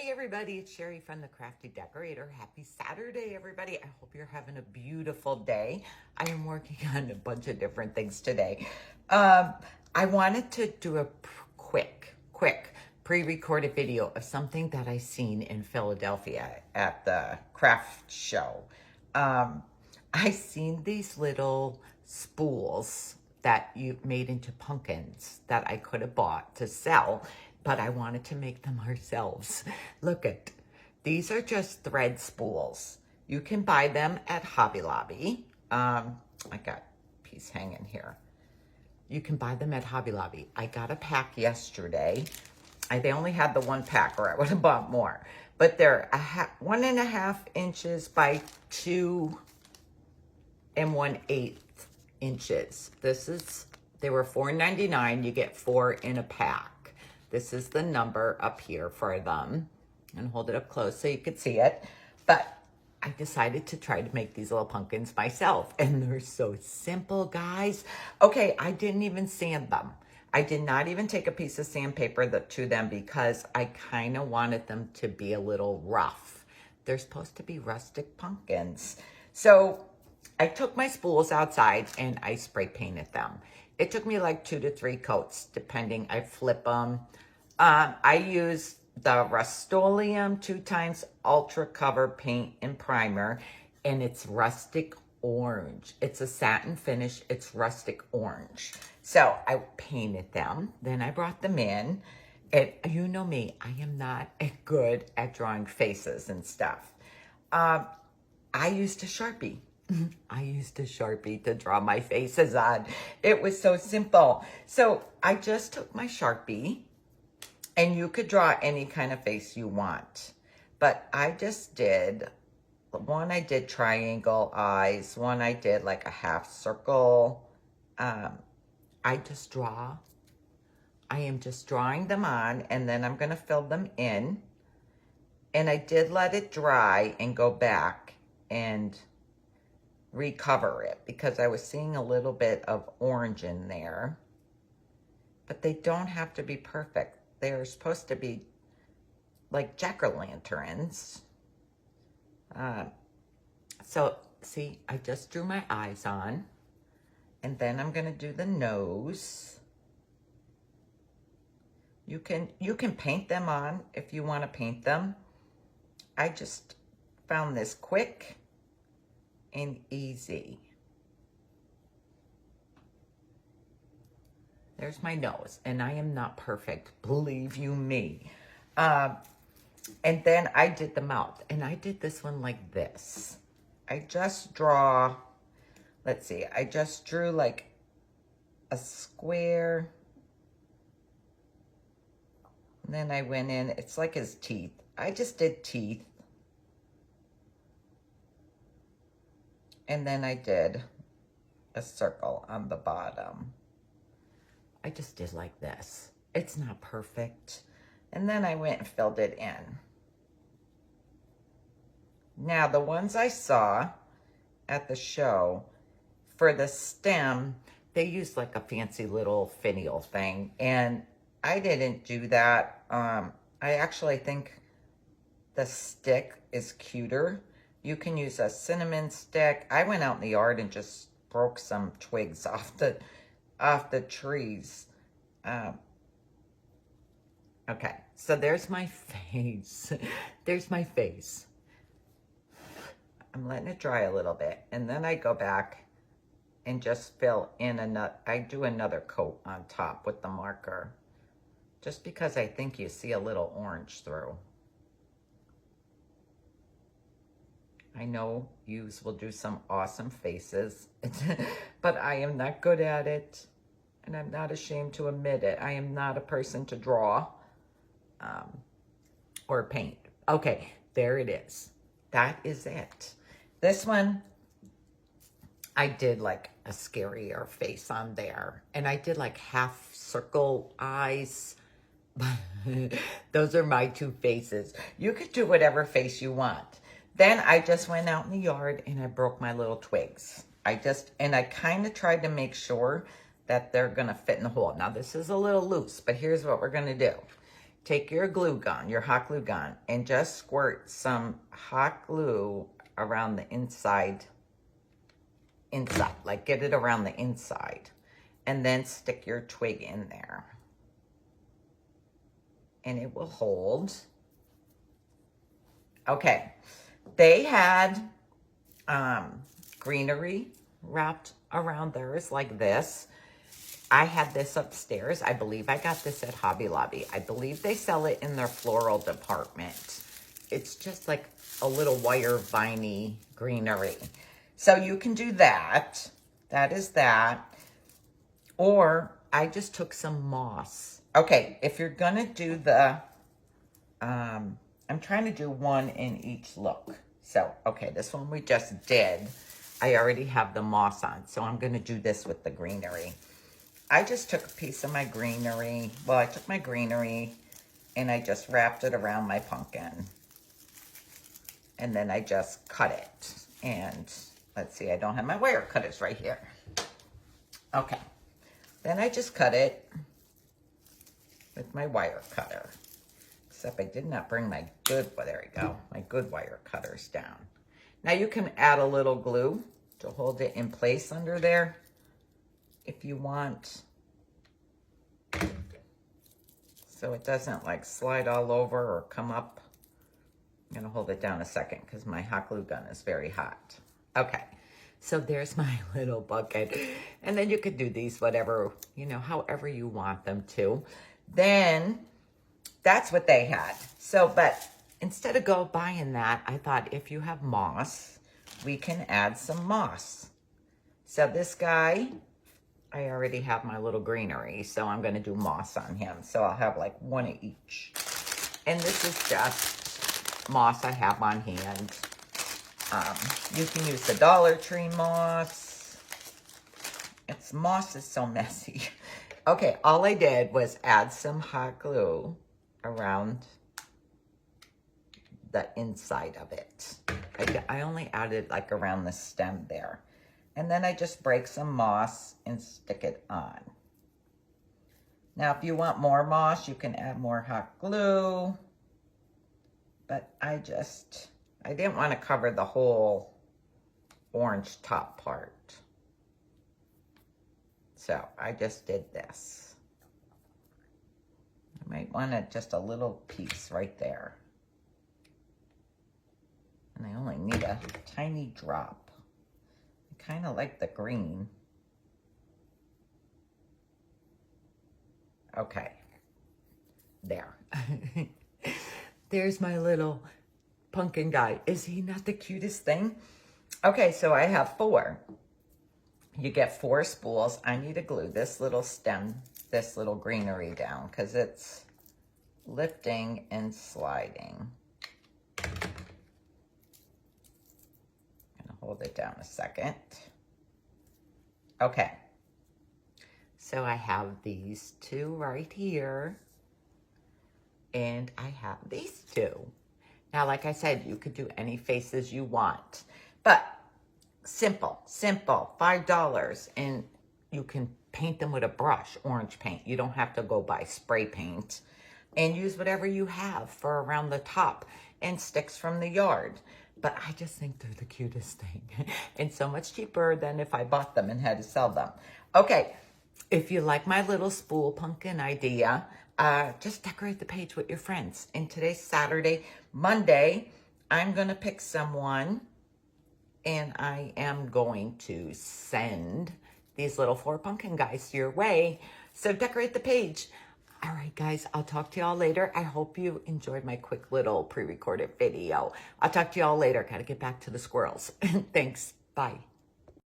Hey everybody, it's Sherry from The Crafty Decorator. Happy Saturday, everybody. I hope you're having a beautiful day. I am working on a bunch of different things today. I wanted to do a quick pre-recorded video of something that I seen in Philadelphia at the craft show. I seen these little spools that you made into pumpkins that I could have bought to sell, but I wanted to make them ourselves. Look at, these are just thread spools. You can buy them at Hobby Lobby. I got a piece hanging here. You can buy them at Hobby Lobby. I got a pack yesterday. They only had the one pack, or I would have bought more. But they're 1.5 inches by 2 1/8 inches. They were $4.99. You get 4 in a pack. This is the number up here for them. And hold it up close so you can see it. But I decided to try to make these little pumpkins myself. And they're so simple, guys. Okay, I didn't even sand them. I did not even take a piece of sandpaper to them because I kind of wanted them to be a little rough. They're supposed to be rustic pumpkins. So I took my spools outside and I spray painted them. It took me like 2 to 3 coats, depending. I flip them. I use the Rust-Oleum 2x Ultra Cover Paint and Primer, and it's rustic orange. It's a satin finish. It's rustic orange. So I painted them. Then I brought them in. And you know me, I am not good at drawing faces and stuff. I used a Sharpie. I used a Sharpie to draw my faces on. It was so simple. So I just took my Sharpie, and you could draw any kind of face you want. But I just did, one I did triangle eyes, one I did like a half circle. I am just drawing them on, and then I'm gonna fill them in. And I did let it dry and go back and recover it because I was seeing a little bit of orange in there. But they don't have to be perfect. They're supposed to be like jack-o'-lanterns. So see, I just drew my eyes on, and then I'm gonna do the nose. You can paint them on if you want to paint them. I just found this quick and easy. There's my nose, and I am not perfect, believe you me. And then I did the mouth, and I did this one like this. I just draw, let's see, I just drew like a square. And then I went in, it's like his teeth. I just did teeth. And then I did a circle on the bottom. I just did like this. It's not perfect. And then I went and filled it in. Now, the ones I saw at the show, for the stem, they used like a fancy little finial thing. And I didn't do that. I actually think the stick is cuter. You can use a cinnamon stick. I went out in the yard and just broke some twigs off the trees. Okay, so there's my face. There's my face. I'm letting it dry a little bit, and then I go back and just fill in I do another coat on top with the marker, just because I think you see a little orange through. I know yous will do some awesome faces, but I am not good at it, and I'm not ashamed to admit it. I am not a person to draw or paint. Okay, there it is. That is it. This one, I did like a scarier face on there, and I did like half circle eyes. Those are my 2 faces. You could do whatever face you want. Then I just went out in the yard and I broke my little twigs. I kind of tried to make sure that they're gonna fit in the hole. Now this is a little loose, but here's what we're gonna do. take your glue gun, your hot glue gun, and just squirt some hot glue around the inside, like get it around the inside, and then stick your twig in there. And it will hold. Okay, they had greenery wrapped around theirs like this. I had this upstairs. I believe I got this at Hobby Lobby. I believe they sell it in their floral department. It's just like a little wire viney greenery. So you can do that. That is that. Or I just took some moss. Okay, if you're gonna do the, I'm trying to do one in each look. So, okay, this one we just did. I already have the moss on, so I'm gonna do this with the greenery. I just took a piece of my greenery. Well, I took my greenery and I just wrapped it around my pumpkin. And then I just cut it. And let's see, I don't have my wire cutters right here. Okay. Then I just cut it with my wire cutter. Except I did not bring my good, well, there we go, my good wire cutters down. Now you can add a little glue to hold it in place under there if you want, so it doesn't like slide all over or come up. I'm gonna hold it down a second because my hot glue gun is very hot. Okay, so there's my little bucket. And then you could do these whatever, you know, however you want them to. Then that's what they had. So, but instead of go buying that, I thought if you have moss, we can add some moss. So this guy, I already have my little greenery, so I'm going to do moss on him. So I'll have like one of each. And this is just moss I have on hand. You can use the Dollar Tree moss. Moss is so messy. Okay, all I did was add some hot glue around the inside of it. I only added like around the stem there. And then I just break some moss and stick it on. Now, if you want more moss, you can add more hot glue. But I didn't want to cover the whole orange top part. So I just did this. I might want just a little piece right there. And I only need a tiny drop. Kind of like the green. Okay. There. There's my little pumpkin guy. Is he not the cutest thing? Okay, so I have 4. You get 4 spools. I need to glue this little stem, this little greenery down because it's lifting and sliding. Hold it down a second. Okay. So I have these 2 right here. And I have these 2. Now, like I said, you could do any faces you want. But simple, $5. And you can paint them with a brush, orange paint. You don't have to go buy spray paint. And use whatever you have for around the top and sticks from the yard. But I just think they're the cutest thing. And so much cheaper than if I bought them and had to sell them. Okay, if you like my little spool pumpkin idea, just decorate the page with your friends. And today's Saturday. Monday, I'm going to pick someone. And I am going to send these little 4 pumpkin guys your way. So decorate the page. All right, guys, I'll talk to y'all later. I hope you enjoyed my quick little pre-recorded video. I'll talk to y'all later. Got to get back to the squirrels. Thanks. Bye.